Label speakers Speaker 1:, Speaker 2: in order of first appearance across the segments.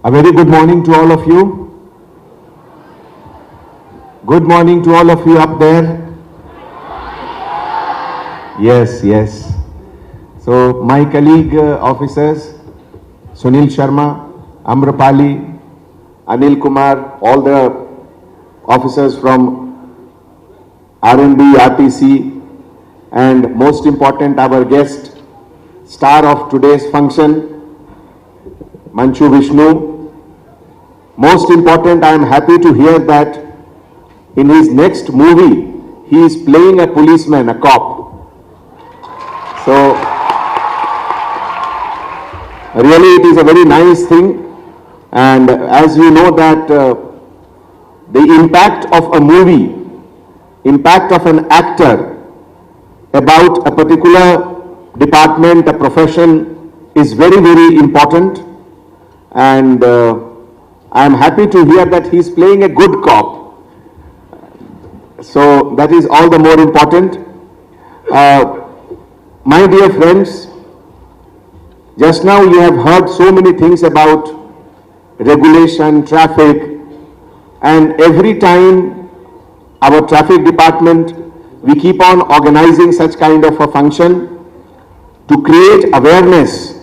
Speaker 1: A very good morning to all of you. Good morning to all of you up there. Yes, yes. So my colleague officers, Sunil Sharma, Amrapali, Anil Kumar, all the officers from R&B, RTC, and most important, our guest, star of today's function, Manchu Vishnu. Most important, I am happy to hear that in his next movie, he is playing a policeman, a cop. So, really it is a very nice thing. And as you know that the impact of a movie, impact of an actor about a particular department, a profession is very, very important. And I am happy to hear that he is playing a good cop. So that is all the more important. My dear friends, just now you have heard so many things about regulation, traffic, and every time our traffic department, we keep on organizing such kind of a function to create awareness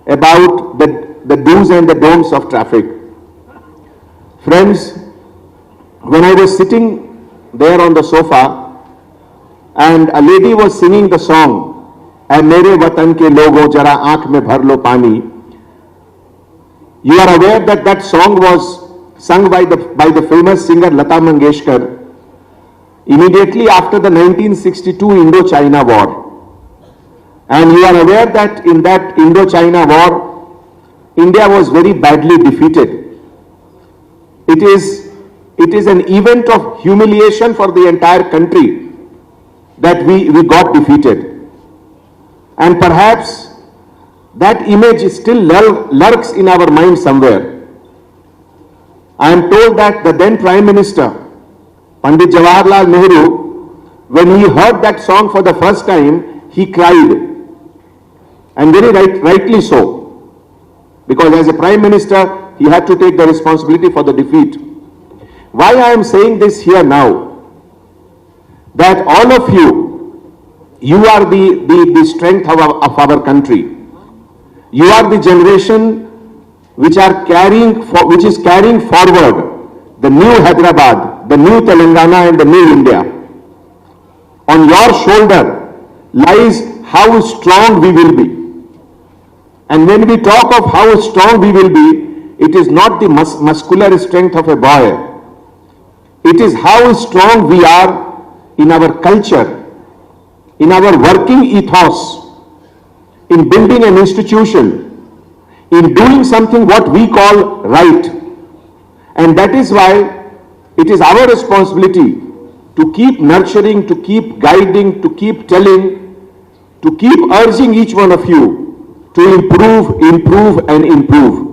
Speaker 1: about the do's and the don'ts of traffic. Friends, when I was sitting there on the sofa and a lady was singing the song, "Ae mere watan ke logo jara aankh mein bhar lo pani," you are aware that that song was sung by the famous singer Lata Mangeshkar immediately after the 1962 Indo-China War. And you are aware that in that Indo-China War, India was very badly defeated. It is an event of humiliation for the entire country that we got defeated. And perhaps that image still lurks in our mind somewhere. I am told that the then Prime Minister, Pandit Jawaharlal Nehru, when he heard that song for the first time, he cried. And very rightly so. Because as a Prime Minister, he had to take the responsibility for the defeat. Why I am saying this here now? That all of you are the strength of our country. You are the generation which is carrying forward the new Hyderabad, the new Telangana and the new India. On your shoulder lies how strong we will be. And when we talk of how strong we will be, it is not the muscular strength of a boy. It is how strong we are in our culture, in our working ethos, in building an institution, in doing something what we call right. And that is why it is our responsibility to keep nurturing, to keep guiding, to keep telling, to keep urging each one of you to improve and improve.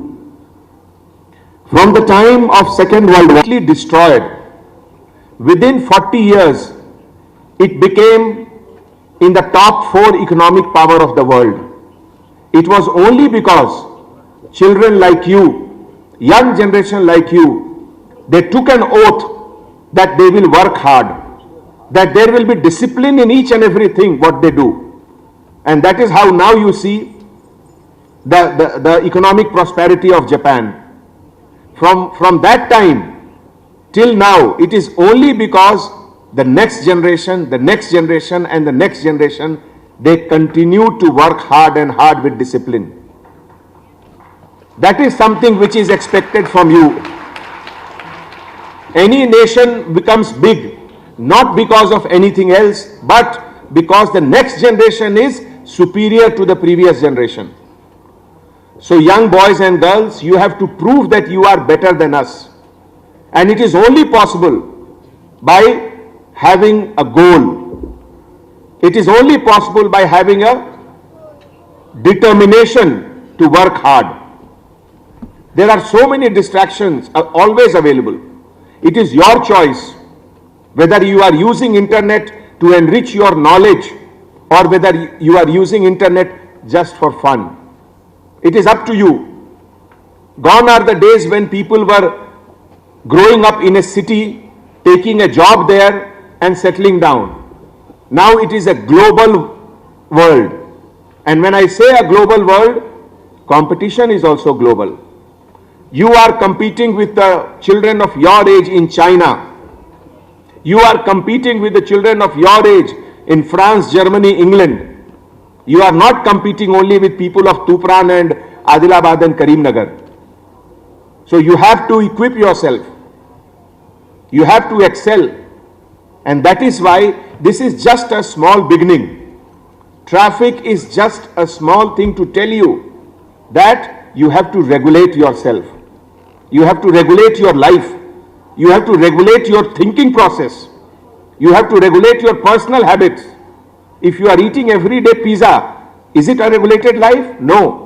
Speaker 1: From the time of Second World War, destroyed, within 40 years, it became in the top 4 economic power of the world. It was only because children like you, young generation like you, they took an oath that they will work hard, that there will be discipline in each and everything what they do. And that is how now you see the economic prosperity of Japan. From that time till now, it is only because the next generation and the next generation, they continue to work hard and hard with discipline. That is something which is expected from you. Any nation becomes big, not because of anything else, but because the next generation is superior to the previous generation. So young boys and girls, you have to prove that you are better than us. And it is only possible by having a goal. It is only possible by having a determination to work hard. There are so many distractions always available. It is your choice whether you are using internet to enrich your knowledge or whether you are using internet just for fun. It is up to you. Gone are the days when people were growing up in a city, taking a job there and settling down. Now it is a global world. And when I say a global world, competition is also global. You are competing with the children of your age in China. You are competing with the children of your age in France, Germany, England. You are not competing only with people of Tupran and Adilabad and Karimnagar. So you have to equip yourself. You have to excel. And that is why this is just a small beginning. Traffic is just a small thing to tell you that you have to regulate yourself. You have to regulate your life. You have to regulate your thinking process. You have to regulate your personal habits. If you are eating everyday pizza, is it a regulated life? No.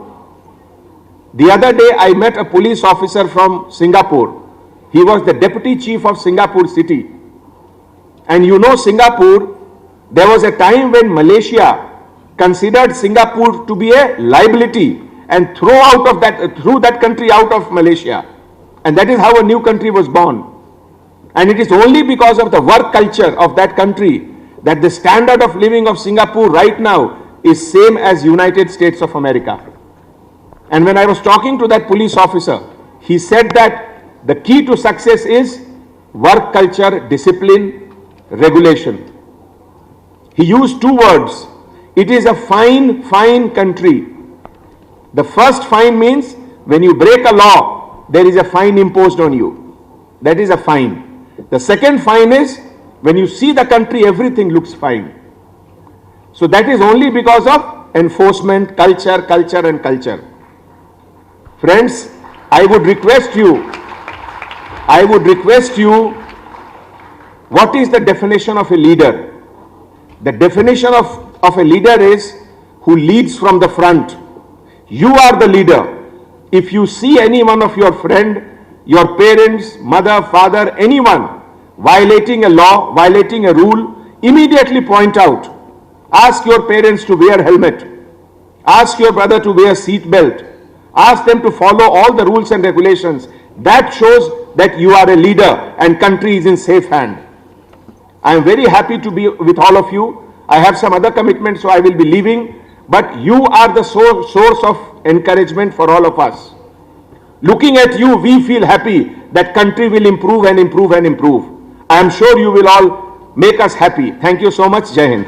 Speaker 1: The other day I met a police officer from Singapore. He was the deputy chief of Singapore city. And you know Singapore, there was a time when Malaysia considered Singapore to be a liability and threw that country out of Malaysia. And that is how a new country was born. And it is only because of the work culture of that country that the standard of living of Singapore right now is same as United States of America. And when I was talking to that police officer, he said that the key to success is work culture, discipline, regulation. He used two words. It is a fine country. The first fine means when you break a law, there is a fine imposed on you. That is a fine. The second fine is when you see the country, everything looks fine. So that is only because of enforcement, culture, and culture. Friends, I would request you, what is the definition of a leader? The definition of a leader is who leads from the front. You are the leader. If you see any one of your friend, your parents, mother, father, anyone violating a law, violating a rule, immediately point out. Ask your parents to wear helmet. Ask your brother to wear seat belt. Ask them to follow all the rules and regulations. That shows that you are a leader and country is in safe hand. I am very happy to be with all of you. I have some other commitments, so I will be leaving. But you are the source of encouragement for all of us. Looking at you, we feel happy that country will improve and improve and improve. I am sure you will all make us happy. Thank you so much. Jai Hind.